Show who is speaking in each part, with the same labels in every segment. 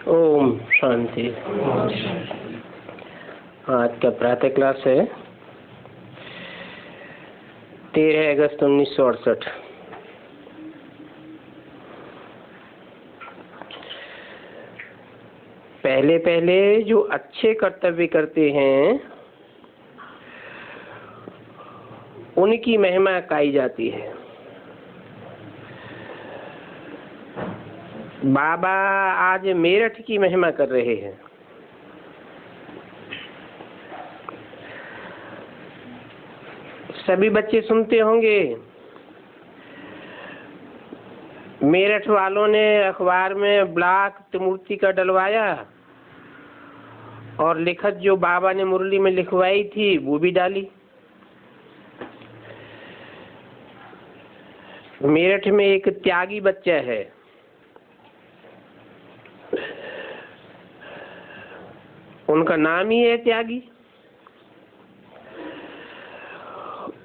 Speaker 1: ओम शांति। आज का प्रातः क्लास है 13 अगस्त 1968। पहले पहले जो अच्छे कर्तव्य करते हैं उनकी महिमा गाई जाती है। बाबा आज मेरठ की महिमा कर रहे हैं। सभी बच्चे सुनते होंगे, मेरठ वालों ने अखबार में ब्लॉक त्रिमूर्ति का डलवाया और लिखत जो बाबा ने मुरली में लिखवाई थी वो भी डाली। मेरठ में एक त्यागी बच्चा है, उनका नाम ही है त्यागी।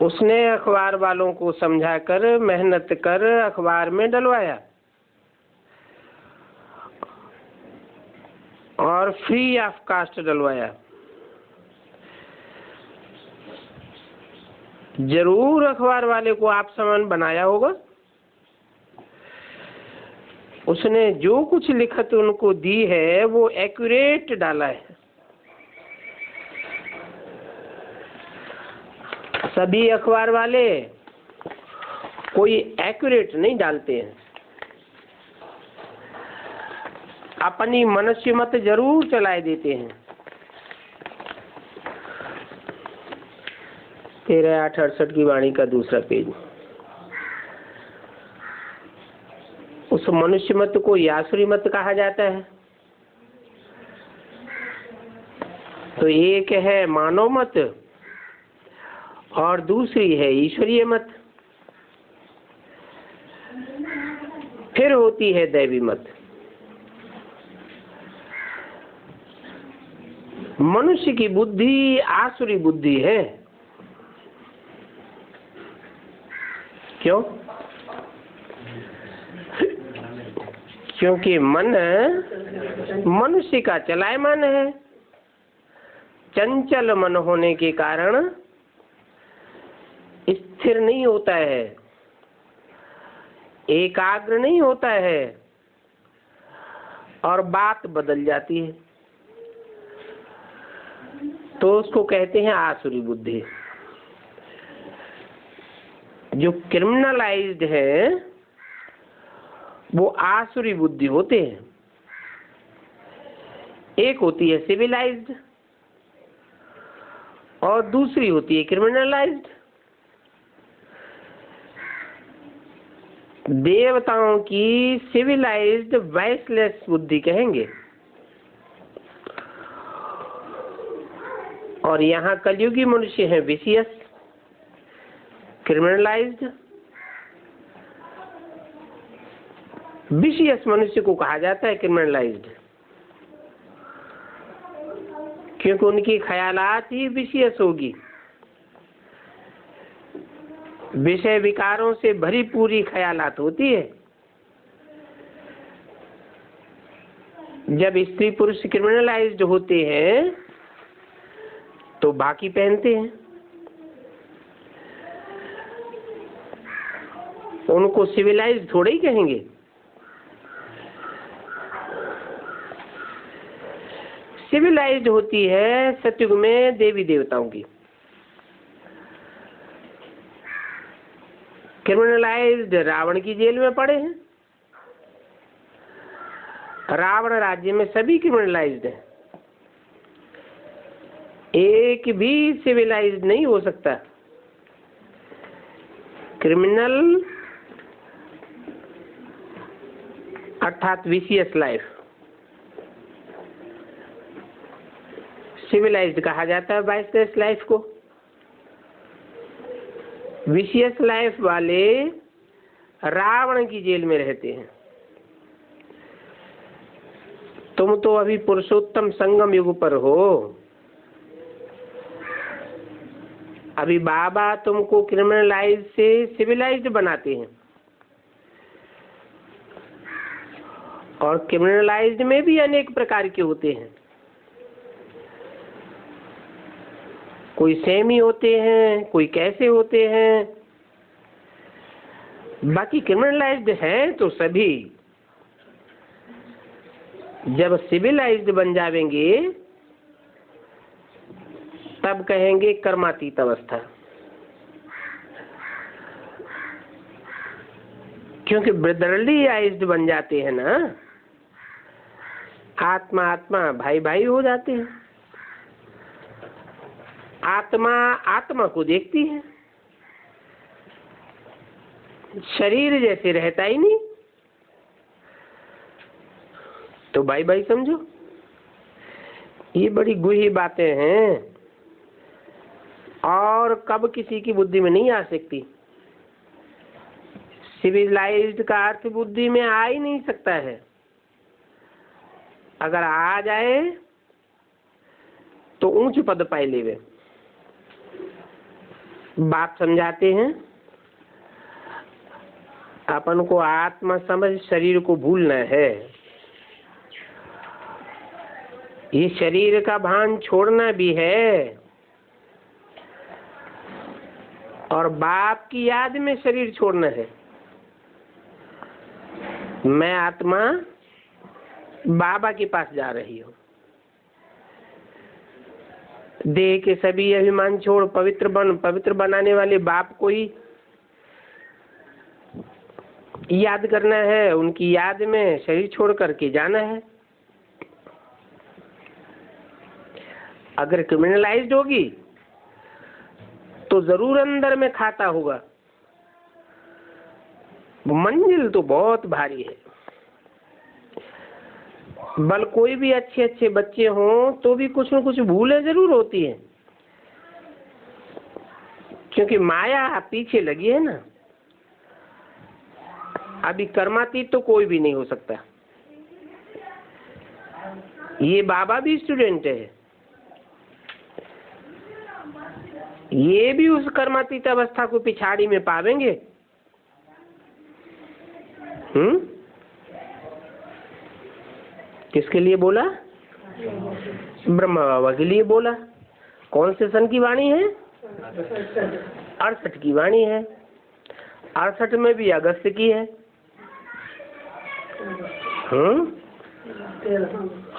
Speaker 1: उसने अखबार वालों को समझाकर मेहनत कर अखबार में डलवाया और फ्री ऑफ कास्ट डलवाया। जरूर अखबार वाले को आप समान बनाया होगा। उसने जो कुछ लिखत उनको दी है वो एक्यूरेट डाला है। सभी अखबार वाले कोई एक्यूरेट नहीं डालते हैं, अपनी मनुष्य मत जरूर चलाए देते हैं। 13/8/68 की वाणी का दूसरा पेज। उस मनुष्य मत को यासुरी मत कहा जाता है। तो एक है मानव मत और दूसरी है ईश्वरीय मत, फिर होती है दैवी मत। मनुष्य की बुद्धि आसुरी बुद्धि है। क्यों? क्योंकि मन मनुष्य का चलायमान है। चंचल मन होने के कारण स्थिर नहीं होता है, एकाग्र नहीं होता है और बात बदल जाती है। तो उसको कहते हैं आसुरी बुद्धि। जो क्रिमिनलाइज्ड है वो आसुरी बुद्धि होते हैं। एक होती है सिविलाइज्ड और दूसरी होती है क्रिमिनलाइज्ड। देवताओं की सिविलाइज्ड वाइसलेस बुद्धि कहेंगे और यहाँ कलयुगी मनुष्य है विशियस क्रिमिनलाइज्ड। विशियस मनुष्य को कहा जाता है क्रिमिनलाइज्ड, क्योंकि उनकी ख्यालात ही विशियस होगी। विषय विकारों से भरी पूरी ख्यालात होती है। जब स्त्री पुरुष क्रिमिनलाइज्ड होते हैं तो बाकी पहनते हैं, उनको सिविलाइज्ड थोड़े ही कहेंगे। सिविलाइज्ड होती है सतयुग में देवी देवताओं की। क्रिमिनलाइज्ड रावण की जेल में पड़े हैं। रावण राज्य में सभी क्रिमिनलाइज्ड हैं, एक भी सिविलाइज्ड नहीं हो सकता। क्रिमिनल अर्थात विशियस लाइफ, सिविलाइज्ड कहा जाता है वाइसलेस लाइफ को। विशियस लाइफ वाले रावण की जेल में रहते हैं। तुम तो अभी पुरुषोत्तम संगम युग पर हो। अभी बाबा तुमको क्रिमिनलाइज से सिविलाइज्ड बनाते हैं और क्रिमिनलाइज्ड में भी अनेक प्रकार के होते हैं। कोई सेमी होते हैं, कोई कैसे होते हैं। बाकी क्रिमिनलाइज्ड हैं तो सभी। जब सिविलाइज्ड बन जाएंगे तब कहेंगे कर्मातीत अवस्था। क्योंकि ब्रदरलीआइज्ड बन जाते हैं ना, आत्मा आत्मा भाई भाई हो जाते हैं। आत्मा आत्मा को देखती है, शरीर जैसे रहता ही नहीं, तो भाई भाई समझो। ये बड़ी गूढ़ी बातें हैं और कब किसी की बुद्धि में नहीं आ सकती। सिविलाइज्ड का अर्थ बुद्धि में आ ही नहीं सकता है। अगर आ जाए तो ऊंच पद पाए लेवे। बाप समझाते हैं अपन को आत्मा समझ शरीर को भूलना है। ये शरीर का भान छोड़ना भी है और बाप की याद में शरीर छोड़ना है। मैं आत्मा बाबा के पास जा रही हूँ। देह के सभी अभिमान छोड़ पवित्र बनाने वाले बाप को ही याद करना है। उनकी याद में शरीर छोड़ करके जाना है। अगर क्रिमिनलाइज्ड होगी तो जरूर अंदर में खाता होगा। मंजिल तो बहुत भारी है। बल कोई भी अच्छे अच्छे बच्चे हों तो भी कुछ न कुछ भूलें जरूर होती है, क्योंकि माया पीछे लगी है ना। अभी कर्मातीत तो कोई भी नहीं हो सकता। ये बाबा भी स्टूडेंट है, ये भी उस कर्मातीत अवस्था को पिछाड़ी में पावेंगे। किसके लिए बोला? ब्रह्मा बाबा के लिए बोला। कौन से सन की वाणी है? 68 की वाणी है। 68 में भी अगस्त की है।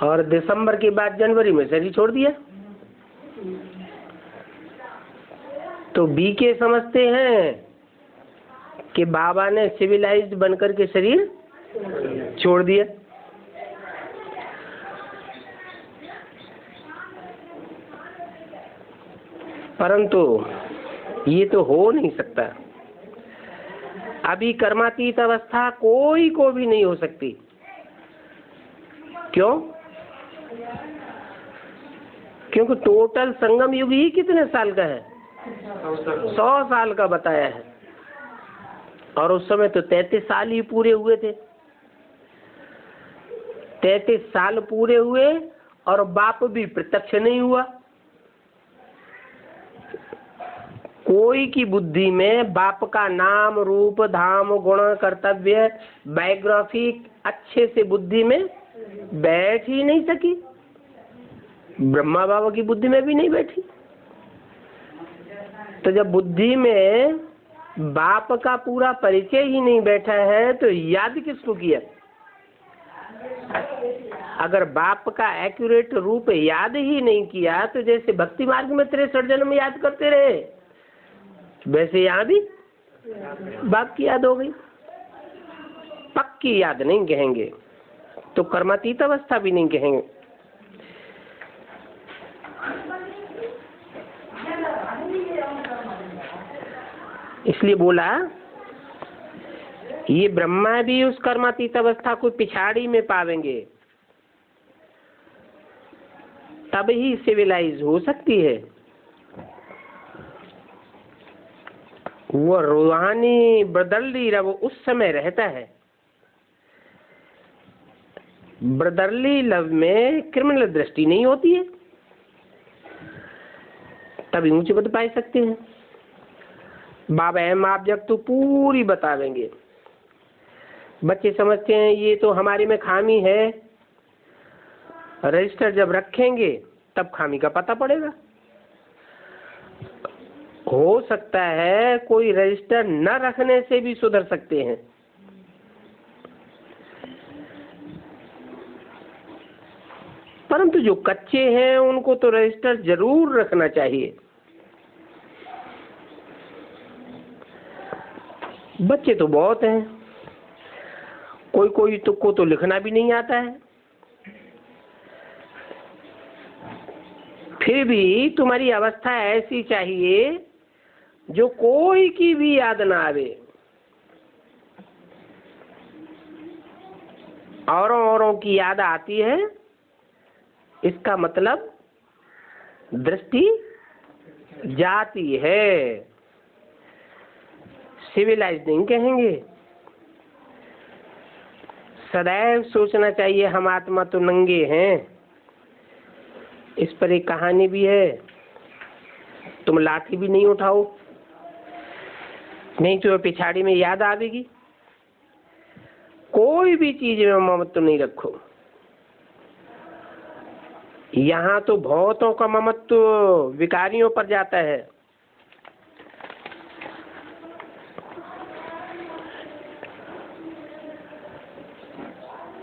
Speaker 1: और दिसंबर के बाद जनवरी में शरीर छोड़ दिया। तो बी के समझते हैं कि बाबा ने सिविलाइज्ड बनकर के शरीर छोड़ दिया। परंतु ये तो हो नहीं सकता। अभी कर्मातीत अवस्था कोई को भी नहीं हो सकती। क्यों? क्योंकि टोटल संगम युग ही कितने साल का है? 100 साल का बताया है। और उस समय तो 33 साल ही पूरे हुए थे। 33 साल पूरे हुए और बाप भी प्रत्यक्ष नहीं हुआ। कोई की बुद्धि में बाप का नाम रूप धाम गुण कर्तव्य बायोग्राफी अच्छे से बुद्धि में बैठ ही नहीं सकी। ब्रह्मा बाबा की बुद्धि में भी नहीं बैठी। तो जब बुद्धि में बाप का पूरा परिचय ही नहीं बैठा है तो याद किसको किया? अगर बाप का एक्यूरेट रूप याद ही नहीं किया तो जैसे भक्ति मार्ग में 63 जन्म याद करते रहे, वैसे यहाँ भी बाप की याद हो गई। पक्की याद नहीं कहेंगे तो कर्मातीत अवस्था भी नहीं कहेंगे। इसलिए बोला ये ब्रह्मा भी उस कर्मातीत अवस्था को पिछाड़ी में पावेंगे, तब ही सिविलाइज हो सकती है। वो रूहानी ब्रदरली वो उस समय रहता है। ब्रदरली लव में क्रिमिनल दृष्टि नहीं होती है, तभी ऊंचे पद पाए सकते हैं। बाबा अहम आप जब तो पूरी बतावेंगे। बच्चे समझते हैं ये तो हमारे में खामी है, रजिस्टर जब रखेंगे तब खामी का पता पड़ेगा। हो सकता है कोई रजिस्टर न रखने से भी सुधर सकते हैं, परंतु जो कच्चे हैं उनको तो रजिस्टर जरूर रखना चाहिए। बच्चे तो बहुत हैं, कोई कोई को तो लिखना भी नहीं आता है, फिर भी तुम्हारी अवस्था ऐसी चाहिए जो कोई की भी याद ना आवे, औरों की याद आती है, इसका मतलब दृष्टि जाती है। सिविलाइज नहीं कहेंगे। सदैव सोचना चाहिए हम आत्मा तो नंगे हैं। इस पर एक कहानी भी है, तुम लाठी भी नहीं उठाओ नहीं तो पिछाड़ी में याद आवेगी। कोई भी चीज में ममत्व नहीं रखो। यहाँ तो बहुतों का ममत्व विकारियों पर जाता है।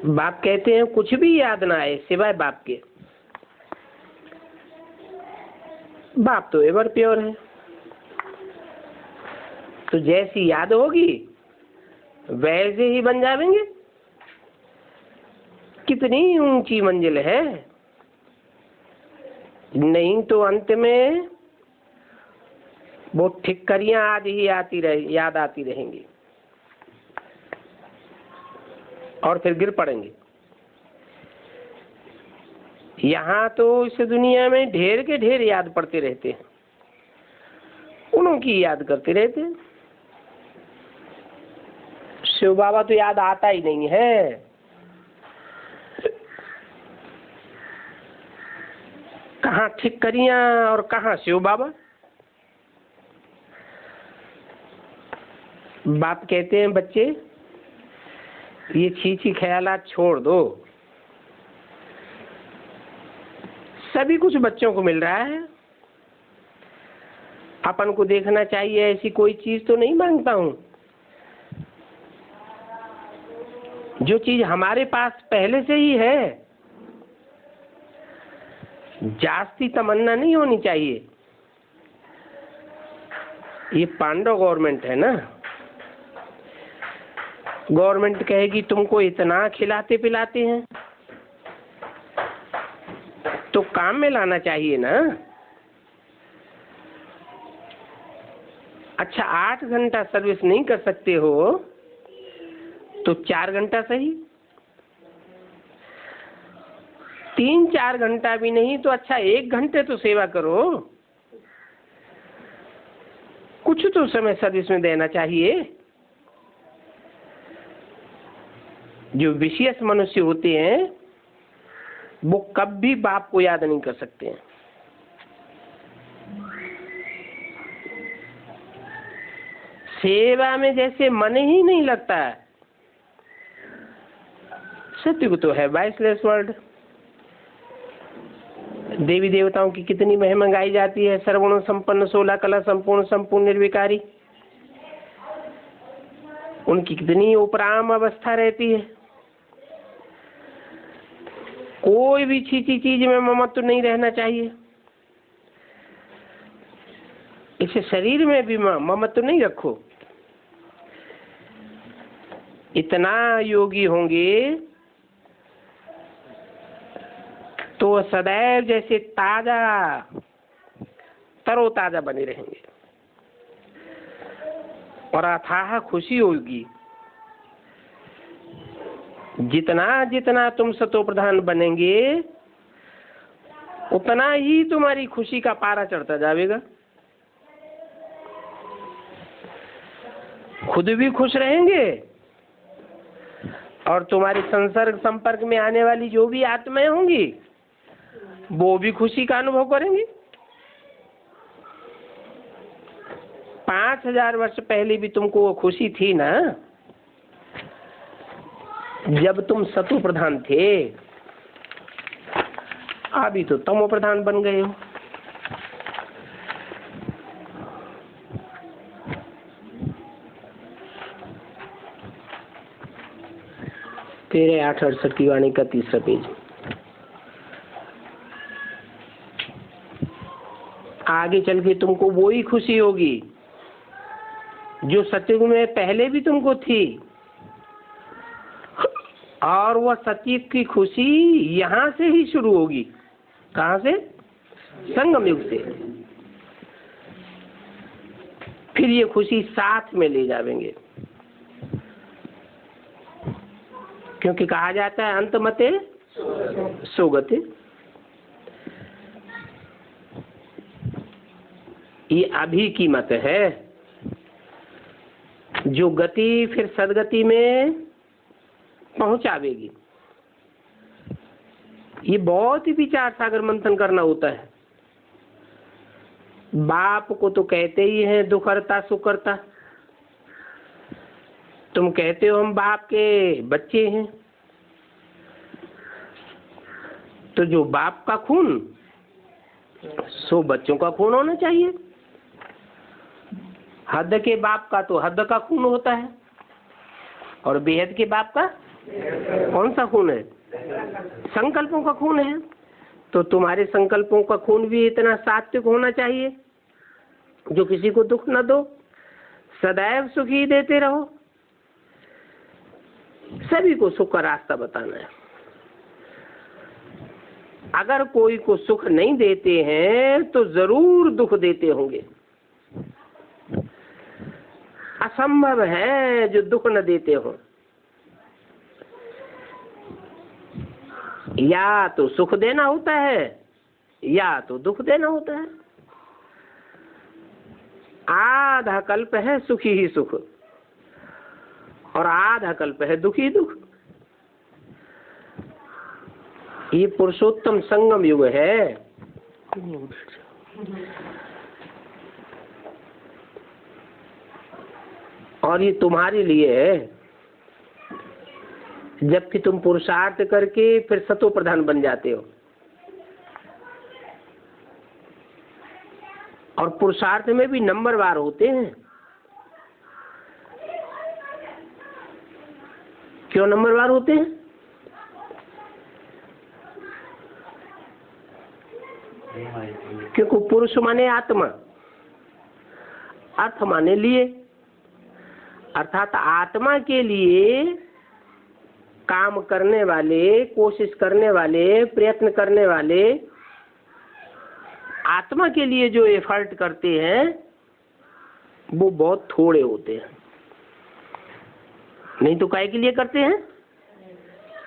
Speaker 1: बाप कहते हैं कुछ भी याद ना आए सिवाय बाप के। बाप तो एवर प्योर है, तो जैसी याद होगी वैसे ही बन जाएंगे। कितनी ऊंची मंजिल है, नहीं तो अंत में वो ठिक्करियां आदि ही याद आती रहेंगी और फिर गिर पड़ेंगे। यहाँ तो इस दुनिया में ढेर के ढेर याद पड़ते रहते हैं, उन्हों की याद करते रहते हैं। शिव बाबा तो याद आता ही नहीं है। कहाँ ठिक्करियां और कहाँ शिव बाबा। बाप कहते हैं बच्चे ये छीछी ख्यालात छोड़ दो। सभी कुछ बच्चों को मिल रहा है, अपन को देखना चाहिए ऐसी कोई चीज तो नहीं मांगता हूं। जो चीज हमारे पास पहले से ही है, जास्ती तमन्ना नहीं होनी चाहिए। ये पांडव गवर्नमेंट है ना, गवर्नमेंट कहेगी तुमको इतना खिलाते पिलाते हैं तो काम में लाना चाहिए ना। अच्छा 8 घंटा सर्विस नहीं कर सकते हो तो 4 घंटा सही, 3-4 घंटा भी नहीं तो अच्छा 1 घंटे तो सेवा करो। कुछ तो समय सर्विस में देना चाहिए। जो विशेष मनुष्य होते हैं वो कभी बाप को याद नहीं कर सकते हैं। सेवा में जैसे मन ही नहीं लगता है। सत्य तो है बाइसलेस वर्ल्ड। देवी देवताओं की कितनी महिमा गाई जाती है। सर्वगुण संपन्न 16 कला संपूर्ण संपूर्ण निर्विकारी, उनकी कितनी उपराम अवस्था रहती है। कोई भी छीछी चीज में ममत्व नहीं रहना चाहिए। इसे शरीर में भी ममत्व नहीं रखो। इतना योगी होंगे तो सदैव जैसे ताजा तरोताजा बने रहेंगे और अथाह खुशी होगी। जितना जितना तुम सतो प्रधान बनेंगे उतना ही तुम्हारी खुशी का पारा चढ़ता जाएगा। खुद भी खुश रहेंगे और तुम्हारी संसर्ग संपर्क में आने वाली जो भी आत्माएं होंगी वो भी खुशी का अनुभव करेंगी। 5000 वर्ष पहले भी तुमको वो खुशी थी ना, जब तुम सतो प्रधान थे, अभी तो तमो प्रधान बन गए हो। तेरे 868 की वाणी का 3रा पेज। आगे चल के तुमको वो ही खुशी होगी जो सतयुग में पहले भी तुमको थी, और वह सतयुग की खुशी यहाँ से ही शुरू होगी। कहाँ से? संगम युग से। फिर ये खुशी साथ में ले जाएंगे, क्योंकि कहा जाता है अंत मते सोगते। ये अभी की मत है, जो गति फिर सदगति में पहुंचावेगी। ये बहुत ही विचार सागर मंथन करना होता है। बाप को तो कहते ही हैं दुख हरता सुख करता। तुम कहते हो हम बाप के बच्चे हैं, तो जो बाप का खून सो बच्चों का खून होना चाहिए। हद के बाप का तो हद का खून होता है, और बेहद के बाप का कौन सा खून है? संकल्पों का खून है। तो तुम्हारे संकल्पों का खून भी इतना सात्विक होना चाहिए जो किसी को दुख न दो, सदैव सुखी देते रहो, सभी को सुख का रास्ता बताना है। अगर कोई को सुख नहीं देते हैं तो जरूर दुख देते होंगे। असंभव है जो दुख न देते हो। या तो सुख देना होता है या तो दुख देना होता है। आधा कल्प है सुखी ही सुख, और आधा कल्प है दुखी दुख। ये पुरुषोत्तम संगम युग है। और ये तुम्हारे लिए है, जबकि तुम पुरुषार्थ करके फिर सतो प्रधान बन जाते हो। और पुरुषार्थ में भी नंबरवार होते हैं। क्यों नंबरवार होते हैं? क्योंकि पुरुष माने आत्मा, अर्थ माने लिए, अर्थात आत्मा के लिए काम करने वाले, कोशिश करने वाले, प्रयत्न करने वाले, आत्मा के लिए जो एफर्ट करते हैं वो बहुत थोड़े होते हैं। नहीं तो काय के लिए करते हैं?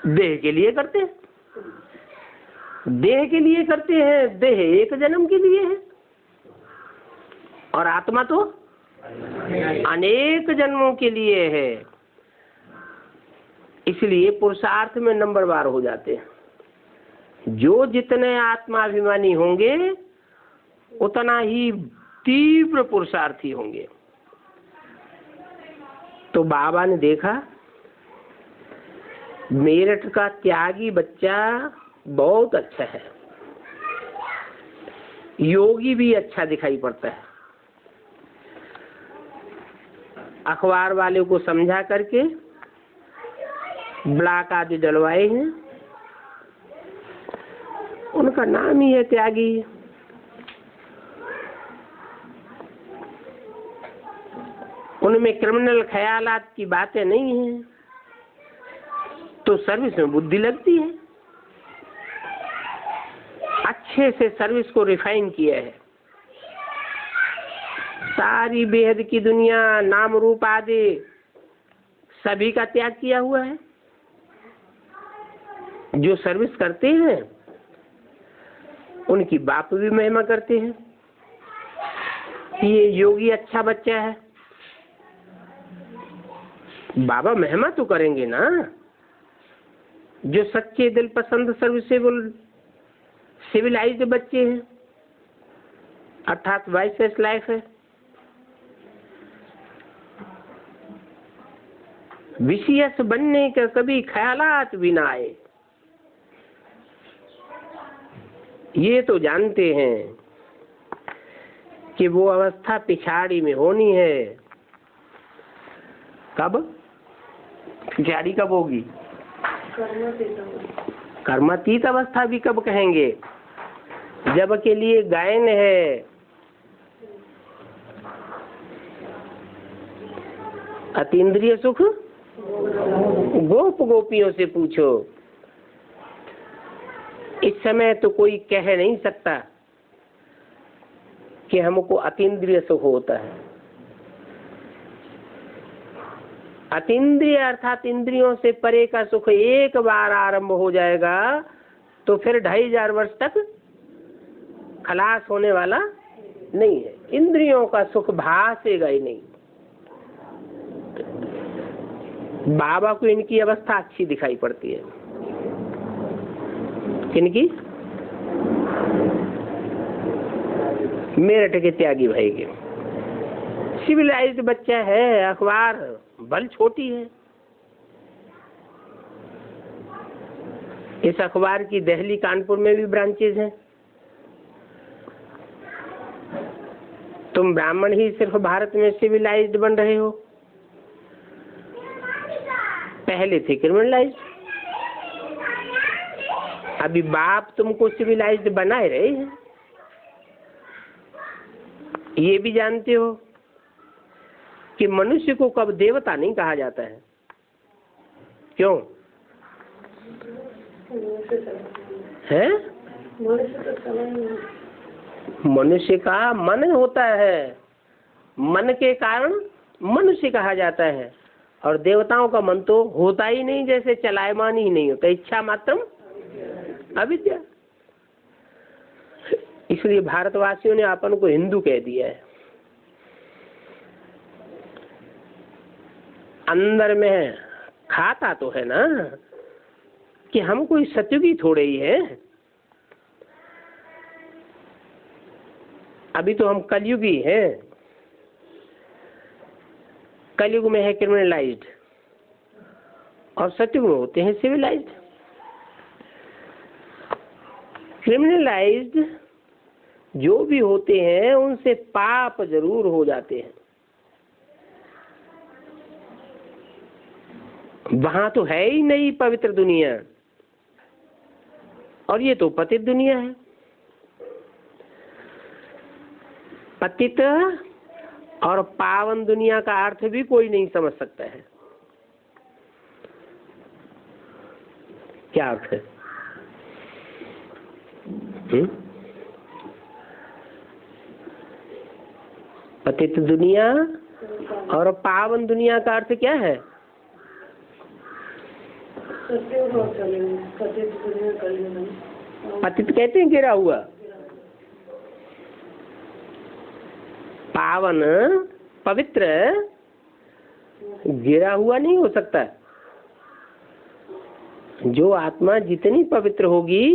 Speaker 1: देह के लिए करते हैं। देह के लिए करते हैं। देह एक जन्म के लिए है, और आत्मा तो अनेक जन्मों के लिए है। इसलिए पुरुषार्थ में नंबरवार हो जाते हैं। जो जितने आत्माभिमानी होंगे उतना ही तीव्र पुरुषार्थी होंगे। तो बाबा ने देखा मेरठ का त्यागी बच्चा बहुत अच्छा है, योगी भी अच्छा दिखाई पड़ता है। अखबार वाले को समझा करके ब्लॉक आदि डलवाए हैं, उनका नाम ही है त्यागी। उनमें क्रिमिनल ख्यालात की बातें नहीं हैं, तो सर्विस में बुद्धि लगती है। अच्छे से सर्विस को रिफाइन किया है। सारी बेहद की दुनिया, नाम रूप आदि सभी का त्याग किया हुआ है। जो सर्विस करते हैं उनकी बाप भी महिमा करते हैं। ये योगी अच्छा बच्चा है, बाबा महिमा तो करेंगे ना। जो सच्चे दिल पसंद सर्विसेबल सिविलाइज्ड बच्चे हैं, अर्थात वाइसेस लाइफ है, विषयस बनने का कभी ख्यालात भी ना आए। ये तो जानते हैं कि वो अवस्था पिछाड़ी में होनी है। कब? पिछाड़ी कब होगी? कर्मातीत अवस्था भी कब कहेंगे? जब के लिए गायन है। अतीन्द्रिय सुख गोप गोपियों से पूछो। इस समय तो कोई कह नहीं सकता कि हमको अतीन्द्रिय सुख होता है। अतीन्द्रिय अर्थात इंद्रियों से परे का सुख एक बार आरंभ हो जाएगा तो फिर 2500 वर्ष तक खलास होने वाला नहीं है। इंद्रियों का सुख भासेगा ही नहीं। बाबा को इनकी अवस्था अच्छी दिखाई पड़ती है। किनकी? मेरठ के त्यागी भाई के। सिविलाइज्ड बच्चा है, अखबार बल छोटी है। इस अखबार की दिल्ली कानपुर में भी ब्रांचेज हैं। तुम ब्राह्मण ही सिर्फ भारत में सिविलाइज्ड बन रहे हो, पहले थे क्रिमिनलाइज्ड। अभी बाप तुमको सिविलाइज्ड बनाए रहे हैं। ये भी जानते हो कि मनुष्य को कब देवता नहीं कहा जाता है। क्यों है? मनुष्य का मन होता है, मन के कारण मनुष्य कहा जाता है। और देवताओं का मन तो होता ही नहीं, जैसे चलायमान ही नहीं होता। इच्छा मात्रम अविद्या। इसलिए भारतवासियों ने अपन को हिंदू कह दिया है। अंदर में खाता तो है ना कि हम कोई सत्युगी थोड़े ही है। अभी तो हम कलयुगी हैं। कलयुग में है क्रिमिनलाइज्ड और सत्युग में होते हैं सिविलाइज्ड। क्रिमिनलाइज्ड जो भी होते हैं उनसे पाप जरूर हो जाते हैं। वहां तो है ही नहीं पवित्र दुनिया, और ये तो पतित दुनिया है। पतित और पावन दुनिया का अर्थ भी कोई नहीं समझ सकता है। क्या अर्थ है? पतित दुनिया और पावन दुनिया का अर्थ क्या है? पतित कहते हैं गिरा हुआ। पावन पवित्र गिरा हुआ नहीं हो सकता। जो आत्मा जितनी पवित्र होगी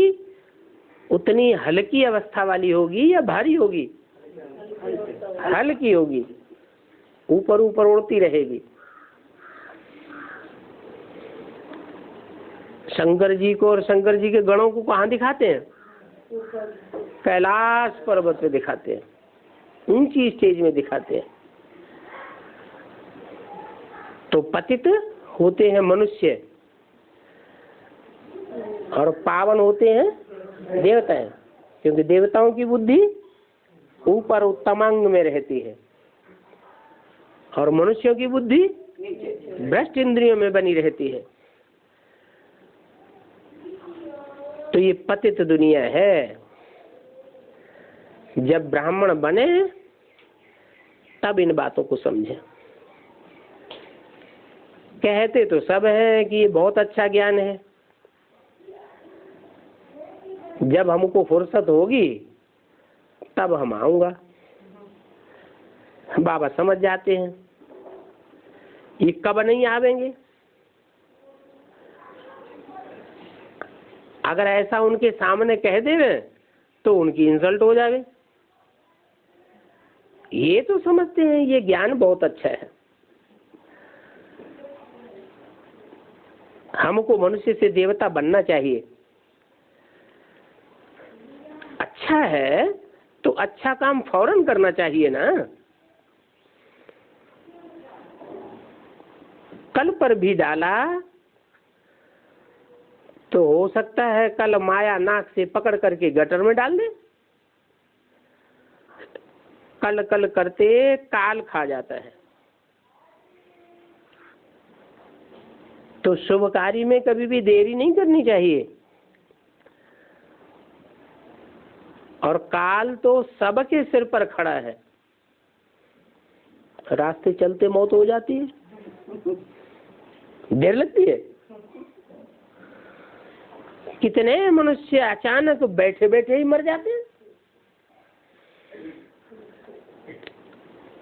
Speaker 1: उतनी हल्की अवस्था वाली होगी या भारी होगी? हल्की होगी, ऊपर ऊपर उड़ती रहेगी। शंकर जी को और शंकर जी के गणों को कहाँ दिखाते हैं? कैलाश पर्वत पे दिखाते हैं, ऊंची स्टेज में दिखाते हैं। तो पतित होते हैं मनुष्य और पावन होते हैं देवता है, क्योंकि देवताओं की बुद्धि ऊपर उत्तमांग में रहती है और मनुष्यों की बुद्धि भ्रष्ट इंद्रियों में बनी रहती है। तो ये पतित दुनिया है। जब ब्राह्मण बने तब इन बातों को समझे। कहते तो सब हैं कि ये बहुत अच्छा ज्ञान है। जब हमको फुर्सत होगी तब हम आऊंगा। बाबा समझ जाते हैं ये कब नहीं आवेंगे। अगर ऐसा उनके सामने कह देवे तो उनकी इंसल्ट हो जावे। ये तो समझते हैं ये ज्ञान बहुत अच्छा है। हमको मनुष्य से देवता बनना चाहिए। अच्छा है तो अच्छा काम फौरन करना चाहिए ना। कल पर भी डाला तो हो सकता है कल माया नाक से पकड़ करके गटर में डाल दे। कल कल करते काल खा जाता है। तो शुभ कार्य में कभी भी देरी नहीं करनी चाहिए। और काल तो सबके सिर पर खड़ा है। रास्ते चलते मौत हो जाती है, देर लगती है। कितने मनुष्य अचानक बैठे बैठे ही मर जाते हैं।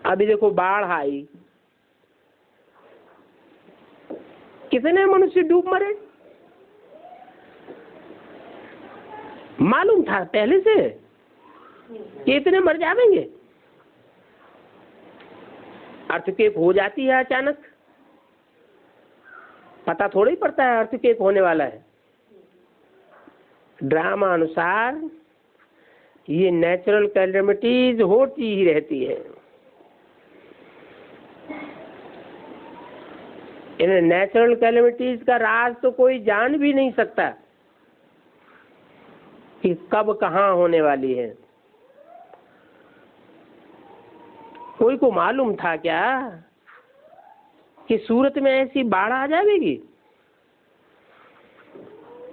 Speaker 1: अभी देखो बाढ़ आई, कितने मनुष्य डूब मरे। मालूम था पहले से कि इतने मर जाएंगे। अर्थक्वेक हो जाती है अचानक, पता थोड़ा ही पड़ता है अर्थक्वेक होने वाला है। ड्रामा अनुसार ये नेचुरल कैलेमिटीज होती ही रहती है। इन नेचुरल कैलेमिटीज का राज तो कोई जान भी नहीं सकता कि कब कहाँ होने वाली है। कोई को मालूम था क्या कि सूरत में ऐसी बाढ़ आ जाएगी?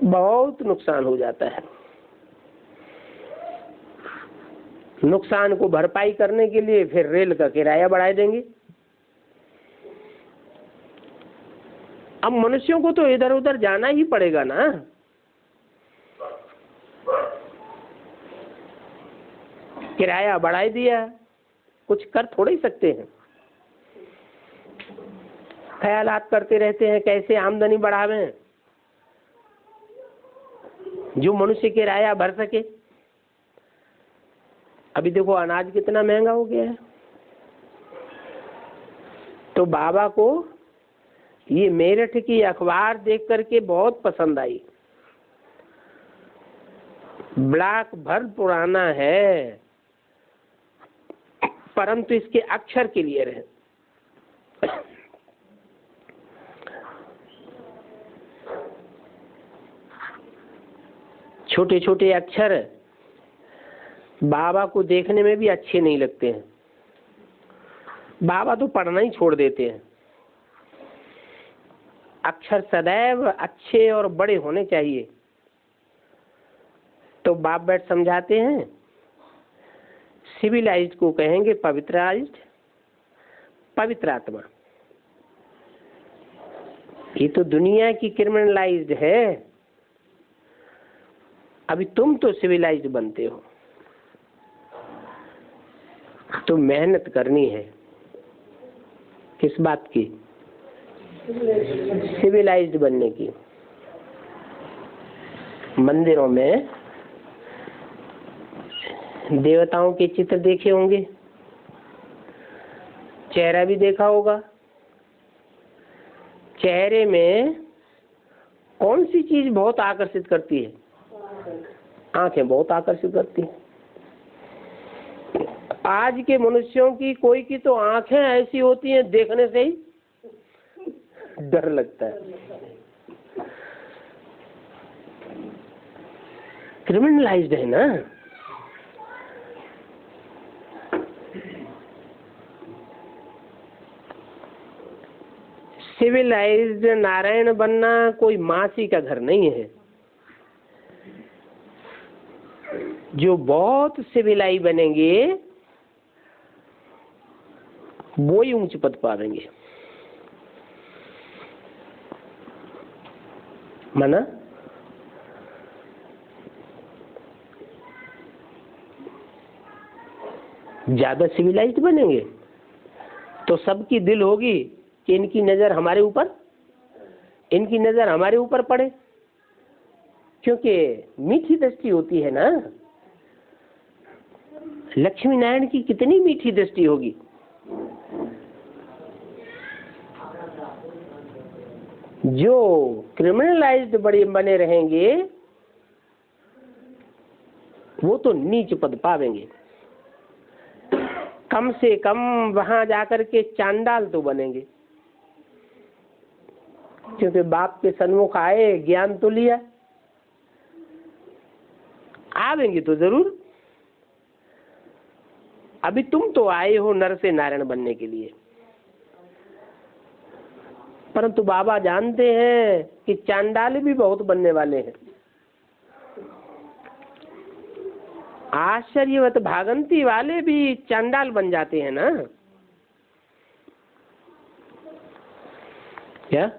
Speaker 1: बहुत नुकसान हो जाता है। नुकसान को भरपाई करने के लिए फिर रेल का किराया बढ़ा देंगे। अब मनुष्यों को तो इधर उधर जाना ही पड़ेगा ना। किराया बढ़ा दिया, कुछ कर थोड़ा ही सकते हैं। ख्यालात करते रहते हैं कैसे आमदनी बढ़ावें, जो मनुष्य किराया भर सके। अभी देखो अनाज कितना महंगा हो गया है। तो बाबा को ये मेरठ की अखबार देख करके बहुत पसंद आई। ब्लॉक भर पुराना है परंतु इसके अक्षर क्लियर है। छोटे छोटे अक्षर बाबा को देखने में भी अच्छे नहीं लगते हैं। बाबा तो पढ़ना ही छोड़ देते हैं। अक्षर सदैव अच्छे और बड़े होने चाहिए। तो बाप बैठ समझाते हैं, सिविलाइज्ड को कहेंगे पवित्राइज्ड, पवित्र आत्मा। ये तो दुनिया की क्रिमिनलाइज्ड है। अभी तुम तो सिविलाइज्ड बनते हो, तो मेहनत करनी है। किस बात की? सिविलाइज्ड बनने की। मंदिरों में देवताओं के चित्र देखे होंगे, चेहरा भी देखा होगा। चेहरे में कौन सी चीज बहुत आकर्षित करती है? आंखें बहुत आकर्षित करती हैं। आज के मनुष्यों की कोई की तो आंखें ऐसी होती हैं देखने से ही डर लगता है। क्रिमिनलाइज्ड है ना। सिविलाइज्ड नारायण बनना कोई मासी का घर नहीं है। जो बहुत सिविलाई बनेंगे वो ही ऊंच पद पावेंगे। माना ज्यादा सिविलाइज्ड बनेंगे तो सबकी दिल होगी कि इनकी नजर हमारे ऊपर, इनकी नजर हमारे ऊपर पड़े, क्योंकि मीठी दृष्टि होती है ना। लक्ष्मी नारायण की कितनी मीठी दृष्टि होगी। जो क्रिमिनलाइज्ड बड़े बने रहेंगे वो तो नीच पद पावेंगे, कम से कम वहां जाकर के चांडाल तो बनेंगे, क्योंकि बाप के सन्मुख आए, ज्ञान तो लिया, आवेंगे तो जरूर। अभी तुम तो आए हो नर से नारायण बनने के लिए, परंतु बाबा जानते हैं कि चांडाल भी बहुत बनने वाले हैं। आश्चर्यवत भागंती वाले भी चांडाल बन जाते हैं ना। क्या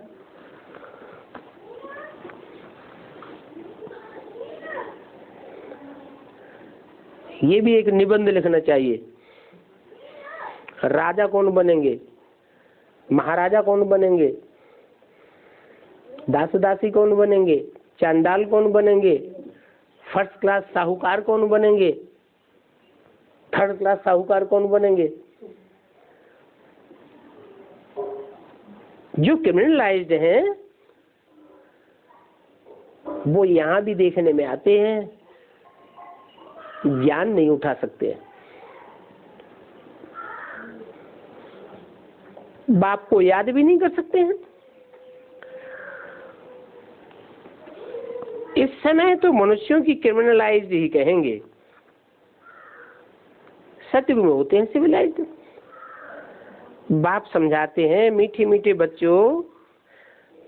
Speaker 1: ये भी एक निबंध लिखना चाहिए। राजा कौन बनेंगे, महाराजा कौन बनेंगे, दास दासी कौन बनेंगे, चांडाल कौन बनेंगे, फर्स्ट क्लास साहूकार कौन बनेंगे, थर्ड क्लास साहूकार कौन बनेंगे। जो क्रिमिनलाइज्ड हैं वो यहां भी देखने में आते हैं, ज्ञान नहीं उठा सकते, बाप को याद भी नहीं कर सकते हैं। इस समय तो मनुष्यों की क्रिमिनलाइज्ड ही कहेंगे, सतयुग में होते हैं सिविलाइज्ड। बाप समझाते हैं, मीठे मीठे बच्चों,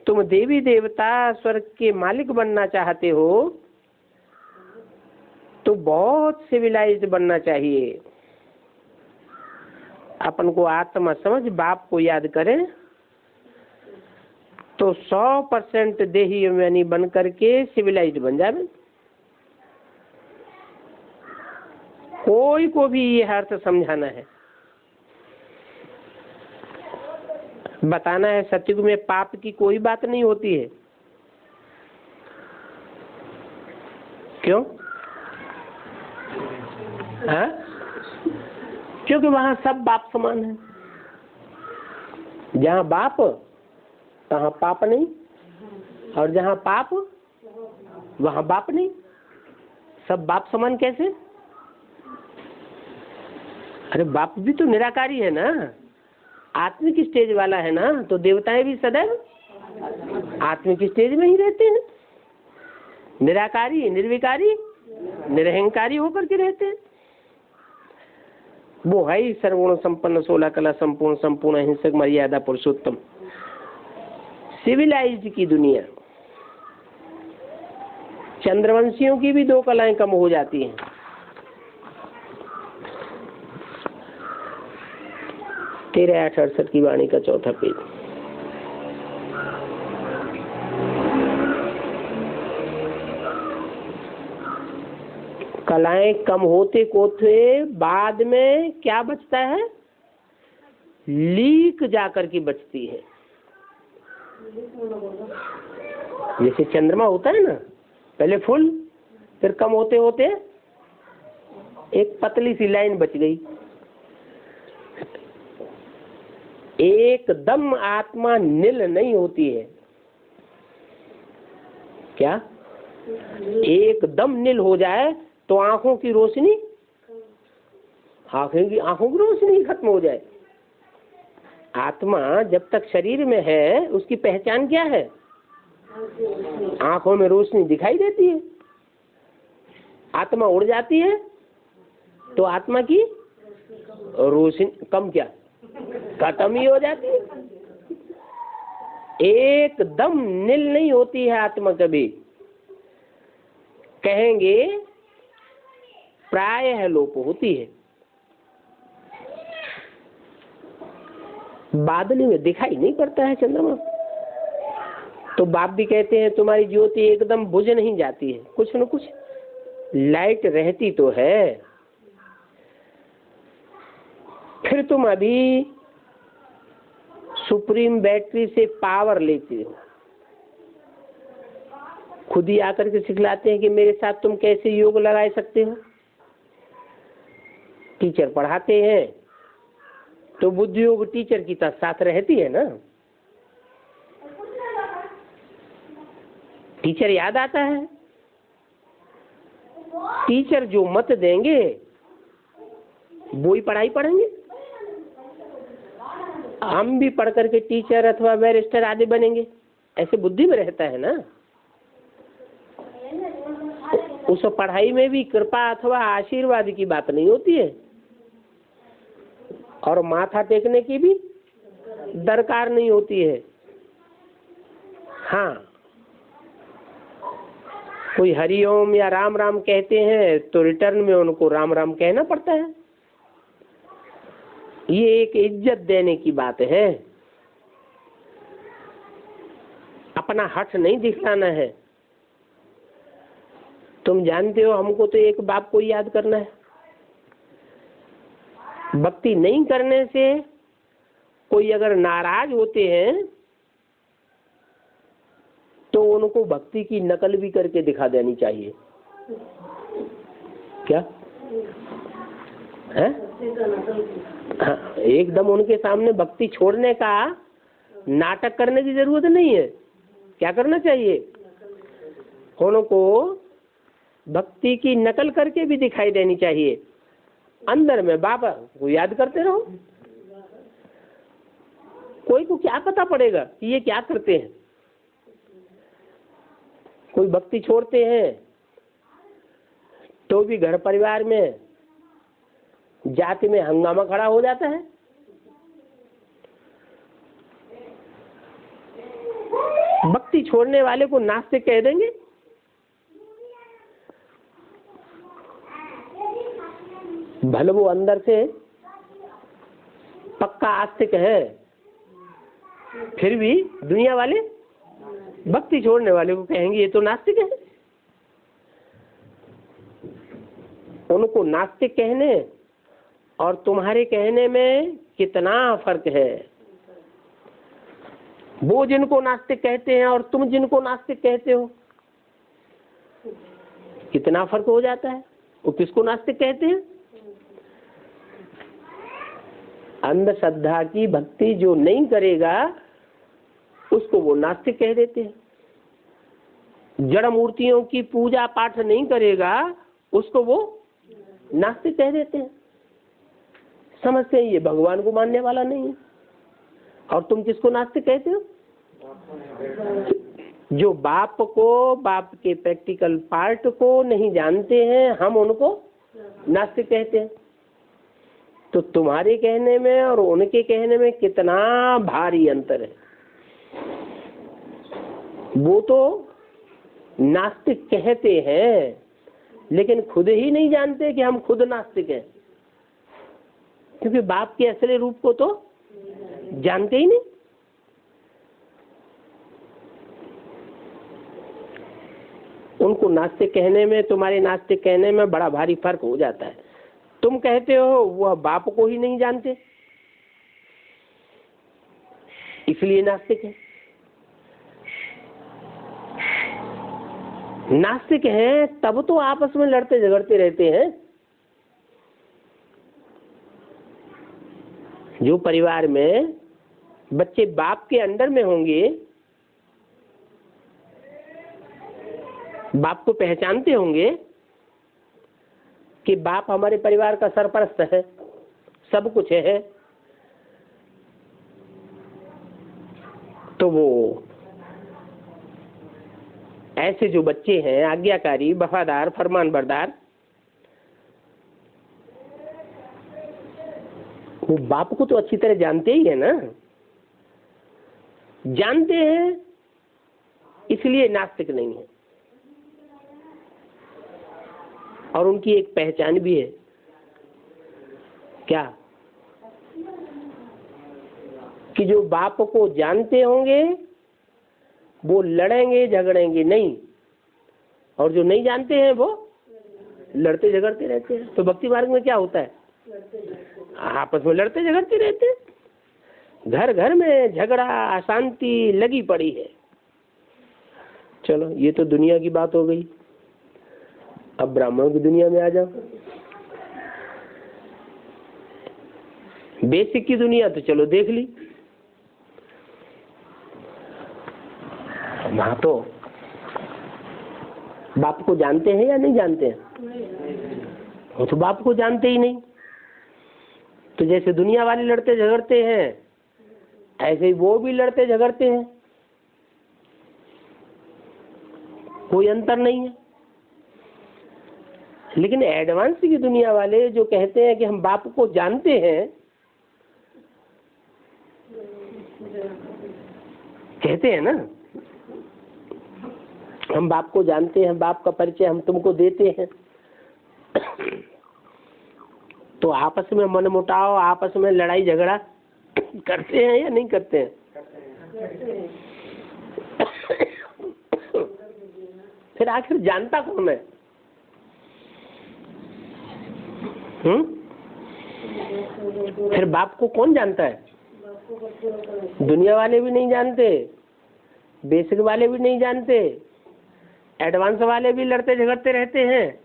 Speaker 1: तुम देवी देवता स्वर्ग के मालिक बनना चाहते हो तो बहुत सिविलाइज्ड बनना चाहिए। अपन को आत्मा समझ बाप को याद करें तो 100% देही अभिमानी बन करके सिविलाइज्ड बन जाए। कोई को भी ये अर्थ समझाना है, बताना है, सतयुग में पाप की कोई बात नहीं होती है। क्यों? हाँ? क्योंकि वहां सब बाप समान है। जहां बाप तहां पाप नहीं, और जहां पाप वहां बाप नहीं। सब बाप समान कैसे? अरे बाप भी तो निराकारी है ना, आत्मिक स्टेज वाला है ना, तो देवताएं भी सदैव आत्मिक स्टेज में ही रहते हैं, निराकारी, निर्विकारी, निरहंकारी होकर के रहते हैं। वो है ही सर्वगुण संपन्न, 16 कला संपूर्ण, संपूर्ण अहिंसक, मर्यादा पुरुषोत्तम। सिविलाइज्ड की दुनिया, चंद्रवंशियों की भी 2 कलाएं कम हो जाती हैं। तेरह 868 की वाणी का 4था पेज। कलाएं कम होते कोते बाद में क्या बचता है? लीक जाकर के बचती है। जैसे चंद्रमा होता है ना, पहले फुल, फिर कम होते होते एक पतली सी लाइन बच गई। एकदम आत्मा नील नहीं होती है। क्या? एकदम नील हो जाए तो आंखों की रोशनी, आंखों की रोशनी खत्म हो जाए। आत्मा जब तक शरीर में है उसकी पहचान क्या है? आंखों में रोशनी दिखाई देती है। आत्मा उड़ जाती है तो आत्मा की रोशनी कम, क्या खत्म ही हो जाती है। एकदम नील नहीं होती है आत्मा कभी। कहेंगे प्रायः लोप होती है। बादली में दिखाई नहीं पड़ता है चंद्रमा। तो बाप भी कहते हैं तुम्हारी ज्योति एकदम बुझ नहीं जाती है, कुछ न कुछ लाइट रहती तो है। फिर तुम अभी सुप्रीम बैटरी से पावर लेते हो। खुद ही आकर के सिखलाते हैं कि मेरे साथ तुम कैसे योग लगा सकते हो। टीचर पढ़ाते हैं तो बुद्धि योग टीचर की साथ रहती है ना। टीचर याद आता है? टीचर जो मत देंगे वो ही पढ़ाई पढ़ेंगे। हम भी पढ़ करके टीचर अथवा बैरिस्टर आदि बनेंगे, ऐसे बुद्धि में रहता है ना। उस पढ़ाई में भी कृपा अथवा आशीर्वाद की बात नहीं होती है, और माथा टेकने की भी दरकार नहीं होती है। हाँ, कोई हरिओम या राम राम कहते हैं तो रिटर्न में उनको राम राम कहना पड़ता है। ये एक इज्जत देने की बात है, अपना हठ नहीं दिखाना है। तुम जानते हो हमको तो एक बाप को याद करना है। भक्ति नहीं करने से कोई अगर नाराज होते हैं तो उनको भक्ति की नकल भी करके दिखा देनी चाहिए। क्या है? हाँ, एकदम उनके सामने भक्ति छोड़ने का नाटक करने की जरूरत नहीं है। क्या करना चाहिए? उनको भक्ति की नकल करके भी दिखाई देनी चाहिए। अंदर में बाबा को याद करते रहो। कोई को क्या पता पड़ेगा कि ये क्या करते हैं। कोई भक्ति छोड़ते हैं तो भी घर परिवार में जाति में हंगामा खड़ा हो जाता है। भक्ति छोड़ने वाले को नास्तिक कह देंगे। भले वो अंदर से पक्का आस्तिक है, फिर भी दुनिया वाले भक्ति छोड़ने वाले को कहेंगे ये तो नास्तिक है। उनको नास्तिक कहने और तुम्हारे कहने में कितना फर्क है। वो जिनको नास्तिक कहते हैं और तुम जिनको नास्तिक कहते हो, कितना फर्क हो जाता है। वो किसको नास्तिक कहते हैं? अंधश्रद्धा की भक्ति जो नहीं करेगा उसको वो नास्तिक कह देते हैं। जड़ मूर्तियों की पूजा पाठ नहीं करेगा उसको वो नास्तिक कह देते हैं। समझते हैं ये भगवान को मानने वाला नहीं है। और तुम किसको नास्तिक कहते हो? जो बाप को, बाप के प्रैक्टिकल पार्ट को नहीं जानते हैं, हम उनको नास्तिक कहते हैं। तो तुम्हारे कहने में और उनके कहने में कितना भारी अंतर है। वो तो नास्तिक कहते हैं लेकिन खुद ही नहीं जानते कि हम खुद नास्तिक हैं, क्योंकि बाप के असली रूप को तो जानते ही नहीं। उनको नास्तिक कहने में, तुम्हारे नास्तिक कहने में बड़ा भारी फर्क हो जाता है। तुम कहते हो वह बाप को ही नहीं जानते, इसलिए नास्तिक है। नास्तिक हैं तब तो आपस में लड़ते झगड़ते रहते हैं। जो परिवार में बच्चे बाप के अंडर में होंगे, बाप को पहचानते होंगे कि बाप हमारे परिवार का सरपरस्त है, सब कुछ है, तो वो ऐसे जो बच्चे हैं आज्ञाकारी, वफादार, फरमानबरदार, वो बाप को तो अच्छी तरह जानते ही है ना। जानते हैं इसलिए नास्तिक नहीं है। और उनकी एक पहचान भी है। क्या? कि जो बाप को जानते होंगे वो लड़ेंगे झगड़ेंगे नहीं, और जो नहीं जानते हैं वो लड़ते झगड़ते रहते हैं। तो भक्ति मार्ग में क्या होता है? आपस में लड़ते झगड़ते रहते हैं। घर घर में झगड़ा, अशांति लगी पड़ी है। चलो ये तो दुनिया की बात हो गई। अब ब्राह्मणों की दुनिया में आ जाओ। बेसिक की दुनिया तो चलो देख ली। वहां तो बाप को जानते हैं या नहीं जानते हैं? वो तो बाप को जानते ही नहीं। तो जैसे दुनिया वाले लड़ते झगड़ते हैं, ऐसे ही वो भी लड़ते झगड़ते हैं, कोई अंतर नहीं है। लेकिन एडवांस की दुनिया वाले जो कहते हैं कि हम बाप को जानते हैं, कहते हैं ना, हम बाप को जानते हैं, बाप का परिचय हम तुमको देते हैं, तो आपस में मनमुटाव, आपस में लड़ाई झगड़ा करते हैं या नहीं करते हैं? फिर आखिर जानता कौन है? फिर बाप को कौन जानता है? दुनिया वाले भी नहीं जानते, बेसिक वाले भी नहीं जानते, एडवांस वाले भी लड़ते झगड़ते रहते हैं,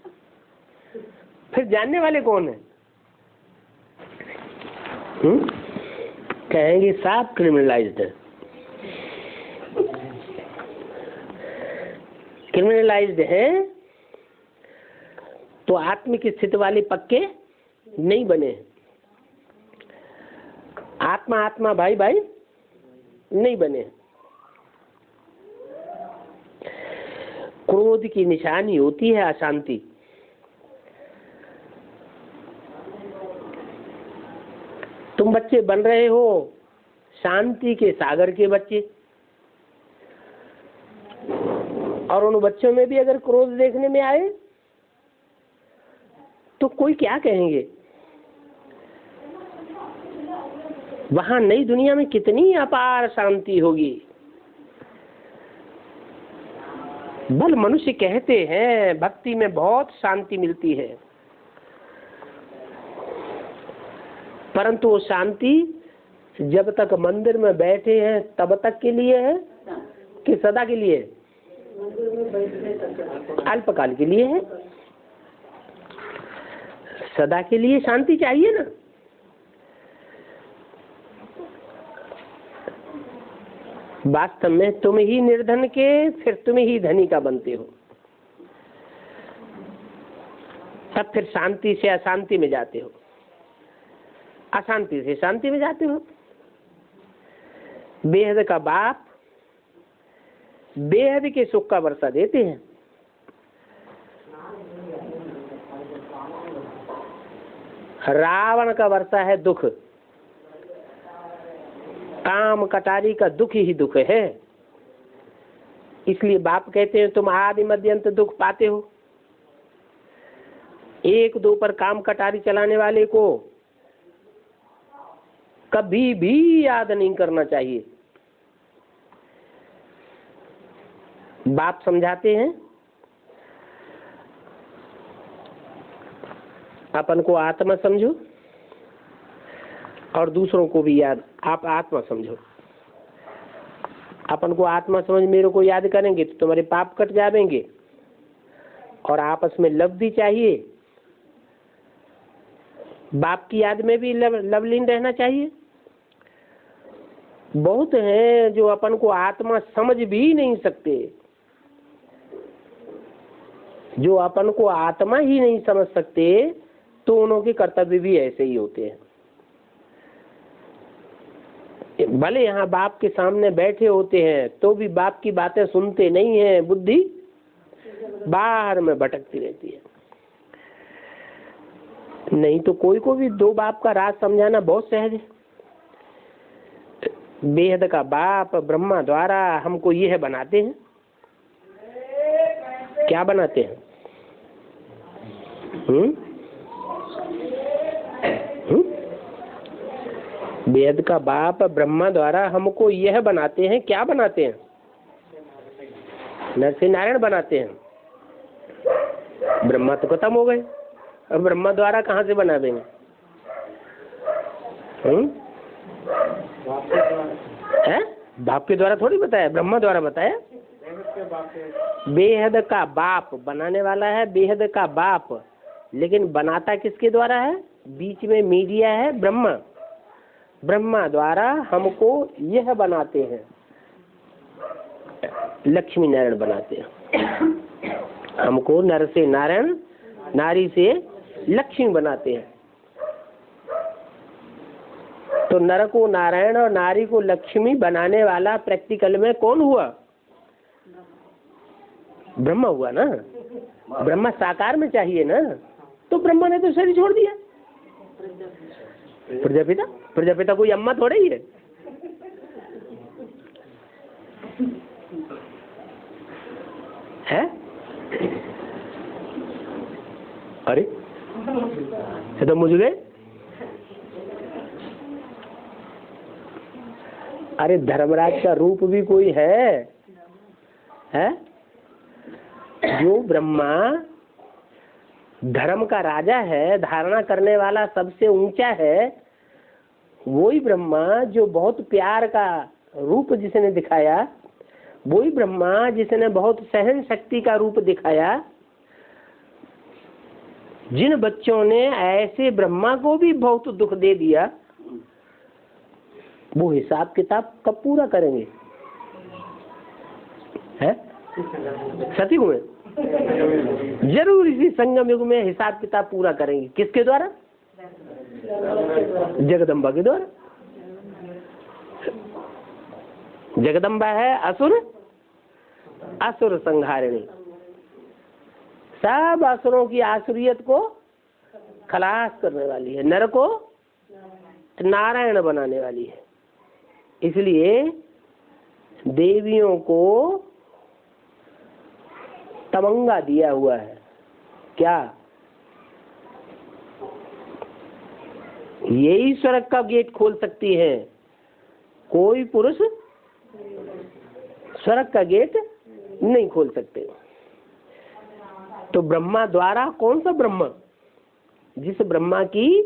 Speaker 1: फिर जानने वाले कौन है? कहेंगे साफ क्रिमिनलाइज्ड है। क्रिमिनलाइज्ड है तो आत्मिक स्थिति वाले पक्के नहीं बने। आत्मा आत्मा भाई भाई नहीं बने। क्रोध की निशानी होती है अशांति। तुम बच्चे बन रहे हो शांति के सागर के बच्चे, और उन बच्चों में भी अगर क्रोध देखने में आए तो कोई क्या कहेंगे? वहां नई दुनिया में कितनी अपार शांति होगी। बल मनुष्य कहते हैं भक्ति में बहुत शांति मिलती है, परंतु वो शांति जब तक मंदिर में बैठे हैं तब तक के लिए है कि सदा के लिए? अल्पकाल के लिए है। सदा के लिए शांति चाहिए ना। वास्तव में तुम ही निर्धन के फिर तुम ही धनी का बनते हो, तब फिर शांति से अशांति में जाते हो, अशांति से शांति में जाते हो। बेहद का बाप बेहद के सुख का वर्षा देते हैं। रावण का वर्षा है दुख, काम कटारी का दुख ही दुख है। इसलिए बाप कहते हैं तुम आदि मध्य अंत दुख पाते हो। एक दो पर काम कटारी चलाने वाले को कभी भी याद नहीं करना चाहिए। बाप समझाते हैं अपन को आत्मा समझो और दूसरों को भी याद आप आत्मा समझो। अपन को आत्मा समझ मेरे को याद करेंगे तो तुम्हारे पाप कट जाएंगे, और आपस में लव भी चाहिए। बाप की याद में भी लवलीन रहना चाहिए। बहुत हैं जो अपन को आत्मा समझ भी नहीं सकते, जो अपन को आत्मा ही नहीं समझ सकते, तो उनके कर्तव्य भी ऐसे ही होते हैं। भले यहाँ बाप के सामने बैठे होते हैं तो भी बाप की बातें सुनते नहीं हैं, बुद्धि बाहर में भटकती रहती है। नहीं तो कोई को भी दो बाप का राज समझाना बहुत सहज है। बेहद का बाप ब्रह्मा द्वारा हमको यह बनाते हैं। क्या बनाते हैं? बेहद का बाप ब्रह्मा द्वारा हमको यह बनाते हैं। क्या बनाते हैं? नरसिंह नारायण बनाते हैं। ब्रह्मा तो खत्म हो गए, अब ब्रह्मा द्वारा कहाँ से बना देंगे? बाप के द्वारा थोड़ी बताया, ब्रह्मा द्वारा बताया। बेहद का बाप बनाने वाला है, बेहद का बाप, लेकिन बनाता किसके द्वारा है? बीच में मीडिया है ब्रह्मा। ब्रह्मा द्वारा हमको यह बनाते हैं, लक्ष्मी नारायण बनाते हैं। हमको नर से नारायण, नारी से लक्ष्मी बनाते हैं। तो नर को नारायण और नारी को लक्ष्मी बनाने वाला प्रैक्टिकल में कौन हुआ? ब्रह्मा हुआ ना। ब्रह्मा साकार में चाहिए ना, तो ब्रह्मा ने तो शरीर छोड़ दिया। प्रजापिता, प्रजापिता कोई अम्मा थोड़ा ही है? अरे ये तो मुझ गए। अरे धर्मराज का रूप भी कोई है? जो ब्रह्मा धर्म का राजा है, धारणा करने वाला सबसे ऊंचा है, वही ब्रह्मा जो बहुत प्यार का रूप जिसने दिखाया, वही ब्रह्मा जिसने बहुत सहन शक्ति का रूप दिखाया। जिन बच्चों ने ऐसे ब्रह्मा को भी बहुत दुख दे दिया, वो हिसाब किताब कब पूरा करेंगे? है सतयुग में जरूर, इसी संगम युग में हिसाब किताब पूरा करेंगे। किसके द्वारा? जगदम्बा के द्वारा। जगदम्बा है असुर, असुर संहारिणी। सब असुरों की आसुरियत को खलास करने वाली है, नर को नारायण बनाने वाली है। इसलिए देवियों को तमंगा दिया हुआ है। क्या? यही स्वर्ग का गेट खोल सकती है, कोई पुरुष स्वर्ग का गेट नहीं खोल सकते। तो ब्रह्मा द्वारा, कौन सा ब्रह्मा? जिस ब्रह्मा की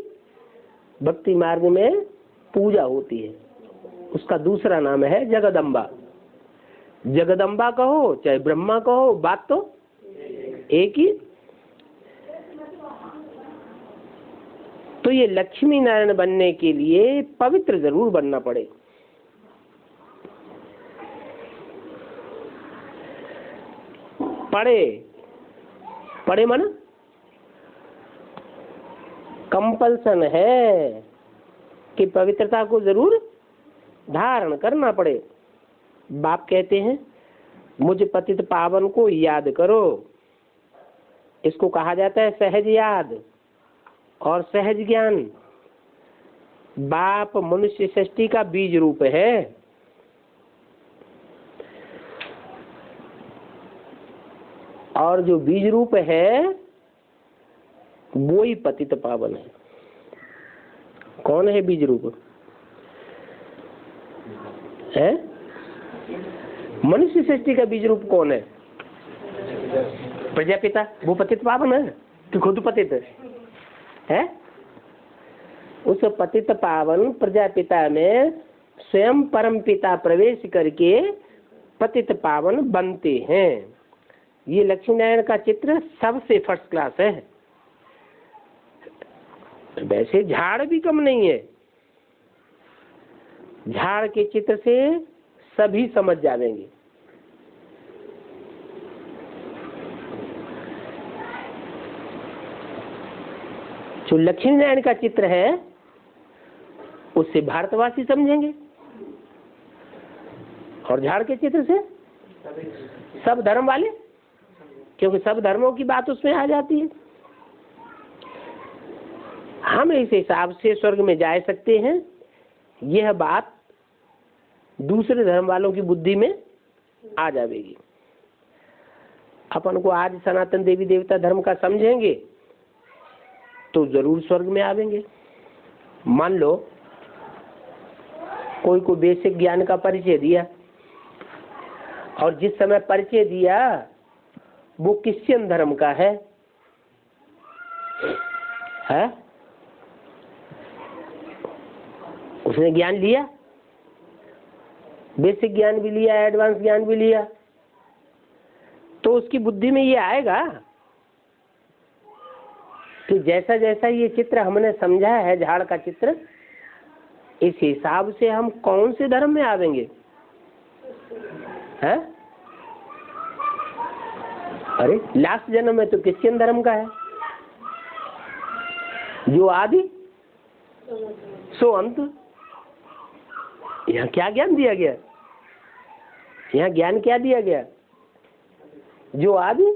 Speaker 1: भक्ति मार्ग में पूजा होती है, उसका दूसरा नाम है जगदम्बा। जगदम्बा कहो चाहे ब्रह्मा कहो, बात तो एक ही। तो ये लक्ष्मी नारायण बनने के लिए पवित्र जरूर बनना पड़े। पड़े मन कंपल्सन है कि पवित्रता को जरूर धारण करना पड़े। बाप कहते हैं मुझ पतित पावन को याद करो। इसको कहा जाता है सहज याद और सहज ज्ञान। बाप मनुष्य सृष्टि का बीज रूप है। और जो बीज रूप है वो ही पतित पावन है। कौन है बीज रूप? है मनुष्य सृष्टि का बीज रूप कौन है? प्रजापिता। वो पतित पावन है कि खुद पतित है? उस पतित पावन प्रजापिता में स्वयं परम पिता प्रवेश करके पतित पावन बनते हैं। ये लक्ष्मी नारायण का चित्र सबसे फर्स्ट क्लास है। वैसे झाड़ भी कम नहीं है। झाड़ के चित्र से सभी समझ जाएंगे। जो लक्ष्मी नारायण का चित्र है उससे भारतवासी समझेंगे, और झाड़ के चित्र से सब धर्म वाले, क्योंकि सब धर्मों की बात उसमें आ जाती है। हम इस हिसाब से स्वर्ग में जा सकते हैं। यह बात दूसरे धर्म वालों की बुद्धि में आ जाएगी। अपन को आज सनातन देवी देवता धर्म का समझेंगे तो जरूर स्वर्ग में आवेंगे। मान लो कोई को बेसिक ज्ञान का परिचय दिया, और जिस समय परिचय दिया वो क्रिश्चियन धर्म का है? उसने ज्ञान लिया, बेसिक ज्ञान भी लिया, एडवांस ज्ञान भी लिया, तो उसकी बुद्धि में ये आएगा कि जैसा जैसा ये चित्र हमने समझा है, झाड़ का चित्र, इस हिसाब से हम कौन से धर्म में आवेंगे? है अरे लास्ट जन्म है तो क्रिश्चियन धर्म का है, जो आदि सो अंत। यहाँ क्या ज्ञान दिया गया? यहाँ ज्ञान क्या दिया गया? जो आदि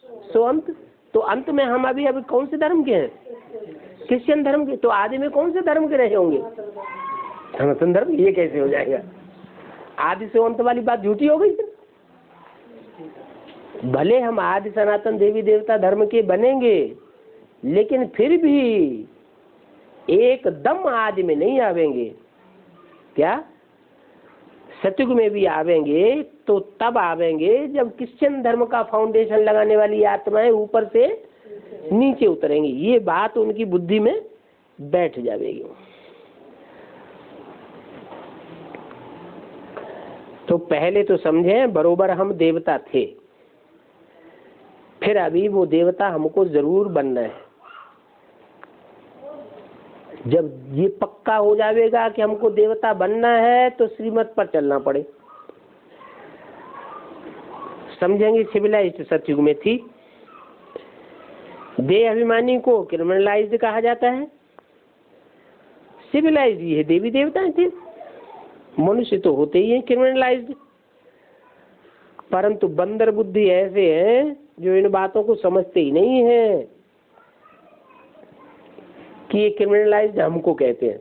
Speaker 1: सो अंत। तो अंत में हम अभी कौन से धर्म के हैं? क्रिश्चियन धर्म के। तो आदि में कौन से धर्म के रहे होंगे? सनातन धर्म। ये कैसे हो जाएगा? आदि से अंत वाली बात झूठी हो गई। भले हम आदि सनातन देवी देवता धर्म के बनेंगे, लेकिन फिर भी एकदम आदि में नहीं आवेंगे। क्या? सतयुग में भी आवेंगे तो तब आवेंगे जब क्रिश्चियन धर्म का फाउंडेशन लगाने वाली आत्माएं ऊपर से नीचे उतरेंगी। ये बात उनकी बुद्धि में बैठ जाएगी। तो पहले तो समझे बरोबर हम देवता थे, फिर अभी वो देवता हमको जरूर बनना है। जब ये पक्का हो जाएगा कि हमको देवता बनना है तो श्रीमत पर चलना पड़े। समझेंगे सिविलाइज्ड सतयुग में थी। देह अभिमानी को क्रिमिनलाइज्ड कहा जाता है, सिविलाइज्ड ये देवी देवता थे। मनुष्य तो होते ही हैं क्रिमिनलाइज्ड, परंतु बंदर बुद्धि ऐसे हैं जो इन बातों को समझते ही नहीं है कि ये क्रिमिनलाइज्ड हमको कहते हैं।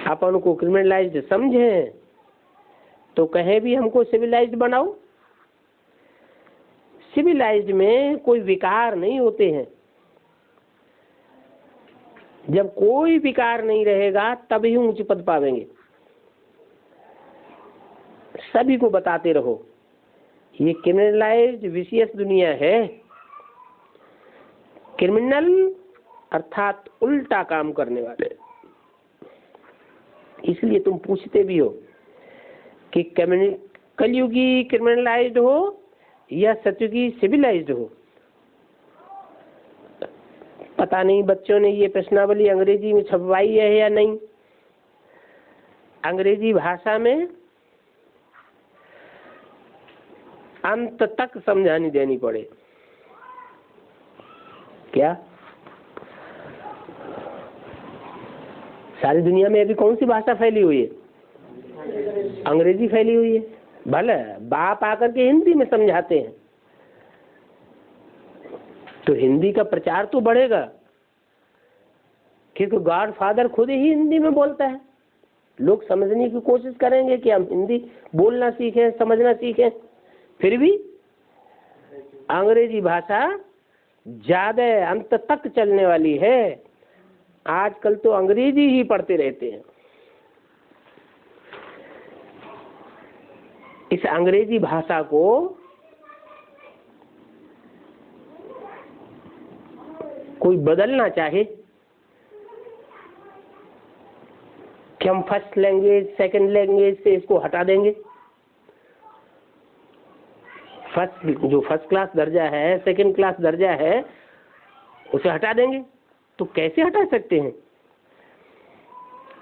Speaker 1: अपन को क्रिमिनलाइज्ड समझें तो कहें भी हमको सिविलाइज्ड बनाओ। सिविलाइज्ड में कोई विकार नहीं होते हैं। जब कोई विकार नहीं रहेगा तभी ऊंच पद पावेंगे। सभी को बताते रहो ये क्रिमिनलाइज्ड विशियस दुनिया है। क्रिमिनल अर्थात उल्टा काम करने वाले। इसलिए तुम पूछते भी हो कि कलयुगी क्रिमिनलाइज्ड हो या सतयुगी सिविलाइज्ड हो। पता नहीं बच्चों ने ये प्रश्नावली अंग्रेजी में छपवाई है या नहीं। अंग्रेजी भाषा में अंत तक समझानी देनी पड़े। क्या सारी दुनिया में अभी कौन सी भाषा फैली हुई है? अंग्रेजी फैली हुई है। भले बाप आकर के हिंदी में समझाते हैं तो हिंदी का प्रचार तो बढ़ेगा, क्योंकि गॉड फादर खुद ही हिंदी में बोलता है। लोग समझने की कोशिश करेंगे कि हम हिंदी बोलना सीखें, समझना सीखें। फिर भी अंग्रेजी भाषा ज्यादा अंत तक चलने वाली है। आजकल तो अंग्रेजी ही पढ़ते रहते हैं। इस अंग्रेजी भाषा को कोई बदलना चाहे कि हम फर्स्ट लैंग्वेज सेकंड लैंग्वेज से इसको हटा देंगे। जो फर्स्ट क्लास दर्जा है, सेकंड क्लास दर्जा है, उसे हटा देंगे। तो कैसे हटा सकते हैं?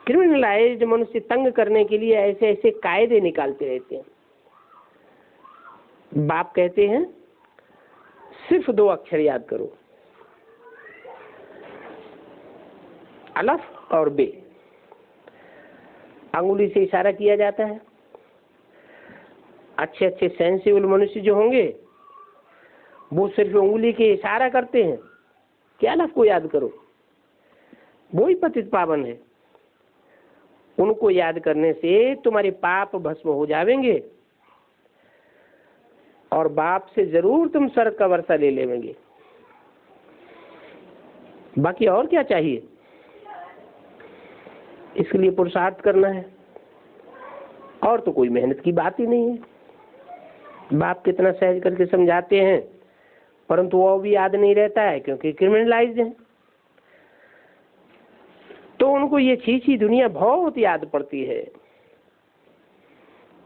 Speaker 1: क्रिमिनलाइज्ड मनुष्य तंग करने के लिए ऐसे ऐसे कायदे निकालते रहते हैं। बाप कहते हैं सिर्फ 2 अक्षर याद करो, अलफ और बे। अंगुली से इशारा किया जाता है। अच्छे अच्छे सेंसिबल मनुष्य जो होंगे वो सिर्फ उंगली के इशारा करते हैं कि अलफ को याद करो, वो ही पतित पावन है। उनको याद करने से तुम्हारे पाप भस्म हो जाएंगे और बाप से जरूर तुम स्वर्ग का वर्षा ले लेंगे। बाकी और क्या चाहिए? इसके लिए पुरुषार्थ करना है और तो कोई मेहनत की बात ही नहीं है। बाप कितना सहज करके समझाते हैं, परंतु वो भी याद नहीं रहता है क्योंकि क्रिमिनलाइज्ड है। तो उनको ये छीछी दुनिया बहुत याद पड़ती है।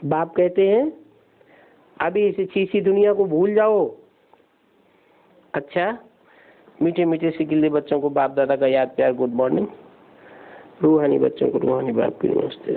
Speaker 1: बाप कहते हैं अभी इस छीछी दुनिया को भूल जाओ। अच्छा, मीठे मीठे से गिल्ले बच्चों को बाप दादा का याद प्यार गुड मॉर्निंग। रूहानी बच्चों को रूहानी बाप की नमस्ते।